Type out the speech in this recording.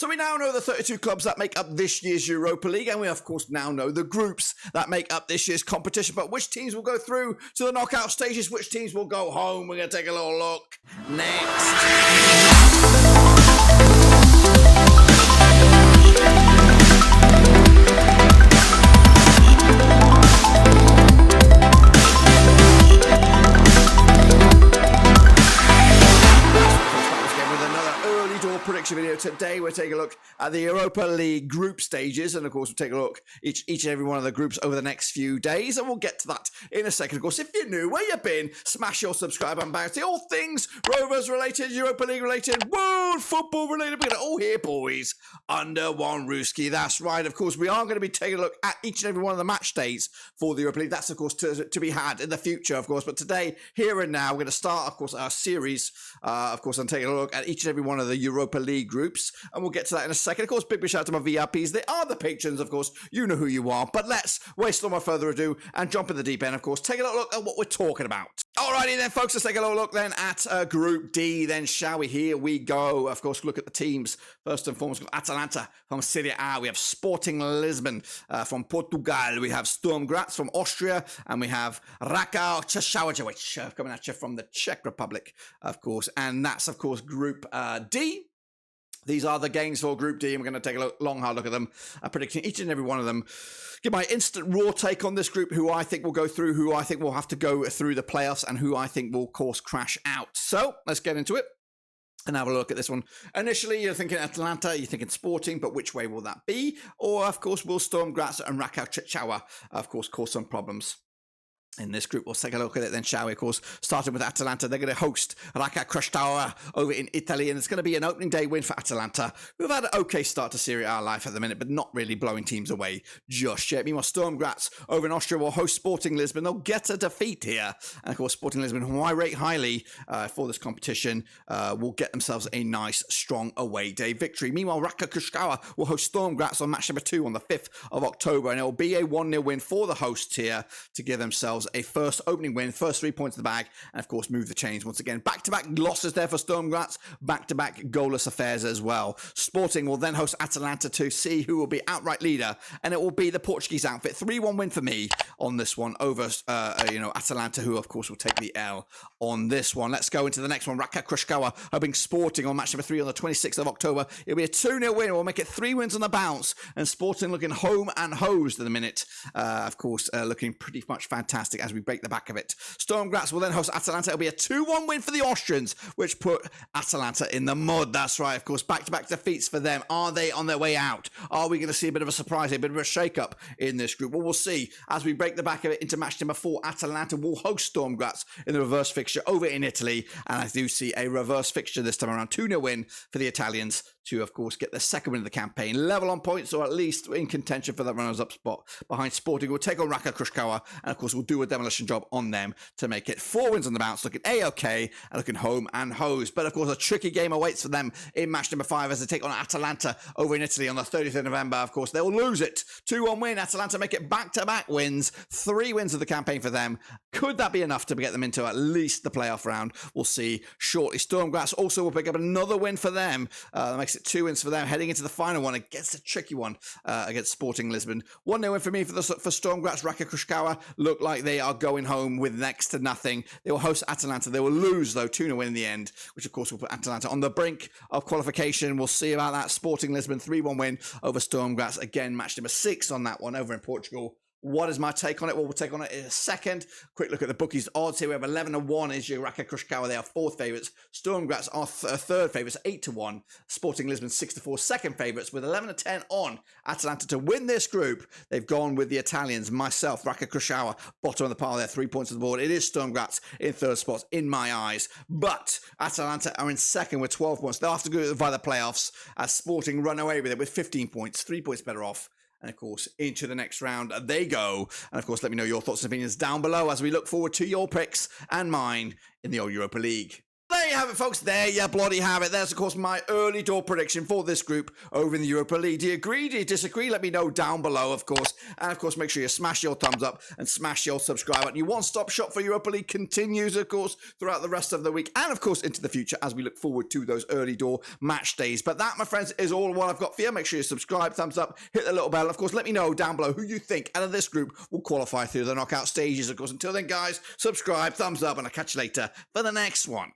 So we now know the 32 clubs that make up this year's Europa League, and we of course now know the groups that make up this year's competition. But which teams will go through to the knockout stages? Which teams will go home? We're going to take a little look next. Prediction video. Today we're taking a look at the Europa League group stages, and of course we'll take a look each and every one of the groups over the next few days, and we'll get to that in a second. Of course, if you're new, where you been, smash your subscribe button, bounty, all things Rovers related, Europa League related, world football related. We're going to all here, boys, under one Ruski. That's right. Of course, we are going to be taking a look at each and every one of the match days for the Europa League. That's of course to be had in the future, of course. But today, here and now, we're going to start, of course, our series, of course, and taking a look at each and every one of the Europa League groups, and we'll get to that in a second. Of course, big shout out to my VIPs. They are the patrons, of course. You know who you are. But let's waste no more further ado and jump in the deep end, of course. Take a little look at what we're talking about. Alrighty then, folks, let's take a little look then at Group D then, shall we? Here we go. Of course, look at the teams. First and foremost, Atalanta from Serie A. We have Sporting Lisbon from Portugal. We have Sturm Graz from Austria. And we have Rakau Czechowicz coming at you from the Czech Republic, of course. And that's, of course, Group D. These are the games for Group D, and we're going to take a long, hard look at them, predicting each and every one of them. Give my instant raw take on this group, who I think will go through, who I think will have to go through the playoffs, and who I think will, of course, crash out. So, let's get into it and have a look at this one. Initially, you're thinking Atalanta, you're thinking Sporting, but which way will that be? Or, of course, will Sturm Graz and Rakau Czechowicz, of course, cause some problems in this group? We'll take a look at it then, shall we? Of course, starting with Atalanta, they're going to host Rakau Czechowicz over in Italy, and it's going to be an opening day win for Atalanta, who've had an okay start to Serie A life at the minute, but not really blowing teams away just yet. Meanwhile, Sturm Graz over in Austria will host Sporting Lisbon. They'll get a defeat here, and of course, Sporting Lisbon, who I rate highly for this competition, will get themselves a nice, strong away day victory. Meanwhile, Rakau Czechowicz will host Sturm Graz on match number 2 on the 5th of October, and it will be a 1-0 win for the hosts here to give themselves a first opening win, first 3 points in the bag, and of course move the chains once again. Back-to-back losses there for Sturm Graz, back-to-back goalless affairs as well. Sporting will then host Atalanta to see who will be outright leader, and it will be the Portuguese outfit. 3-1 win for me on this one over Atalanta, who of course will take the L on this one. Let's go into the next one. Rakau Czechowicz hoping Sporting on match number 3 on the 26th of October. It'll be a 2-0 win. We'll make it 3 wins on the bounce, and Sporting looking home and hosed in a minute. Of course, looking pretty much fantastic as we break the back of it. Sturm Graz will then host Atalanta. It'll be a 2-1 win for the Austrians, which put Atalanta in the mud. That's right, of course, back-to-back defeats for them. Are they on their way out? Are we going to see a bit of a surprise, a bit of a shake-up in this group? Well, we'll see as we break the back of it into match number 4. Atalanta will host Sturm Graz in the reverse fixture over in Italy, and I do see a reverse fixture this time around. 2-0 win for the Italians to, of course, get the second win of the campaign. Level on points, or at least in contention for that runners-up spot behind Sporting. We'll take on Rakau Czechowicz, and of course, we'll do a demolition job on them to make it 4 wins on the bounce, looking A-OK, and looking home and hosed. But of course, a tricky game awaits for them in match number 5 as they take on Atalanta over in Italy on the 30th of November. Of course, they will lose it. 2-1 win. Atalanta make it back-to-back wins. 3 wins of the campaign for them. Could that be enough to get them into at least the playoff round? We'll see shortly. Sturm Graz also will pick up another win for them. That makes it 2 wins for them, heading into the final one against a tricky one against Sporting Lisbon. 1-0 win for me for Sturm Graz. Rakau Czechowicz look like they are going home with next to nothing. They will host Atalanta. They will lose, though, 2-0 win in the end, which, of course, will put Atalanta on the brink of qualification. We'll see about that. Sporting Lisbon, 3-1 win over Sturm Graz. Again, match number 6 on that one over in Portugal. What is my take on it? Well, we'll take on it in a second. Quick look at the bookies' odds here. We have 11-1 is your Rakau Czechowicz. They are 4th favourites. Sturm Graz are 3rd favourites, 8-1. Sporting Lisbon 6-4, 2nd favourites with 11-10 on Atalanta to win this group. They've gone with the Italians. Myself, Rakau Czechowicz, bottom of the pile there, 3 points on the board. It is Sturm Graz in 3rd spot in my eyes, but Atalanta are in 2nd with 12 points. They'll have to go via the playoffs as Sporting run away with it with 15 points, 3 points better off. And, of course, into the next round they go. And, of course, let me know your thoughts and opinions down below as we look forward to your picks and mine in the old Europa League. There you have it, folks. There you bloody have it. There's, of course, my early door prediction for this group over in the Europa League. Do you agree? Do you disagree? Let me know down below, of course. And, of course, make sure you smash your thumbs up and smash your subscribe button. Your one-stop shop for Europa League continues, of course, throughout the rest of the week and, of course, into the future as we look forward to those early door match days. But that, my friends, is all what I've got for you. Make sure you subscribe, thumbs up, hit the little bell. Of course, let me know down below who you think out of this group will qualify through the knockout stages. Of course, until then, guys, subscribe, thumbs up, and I'll catch you later for the next one.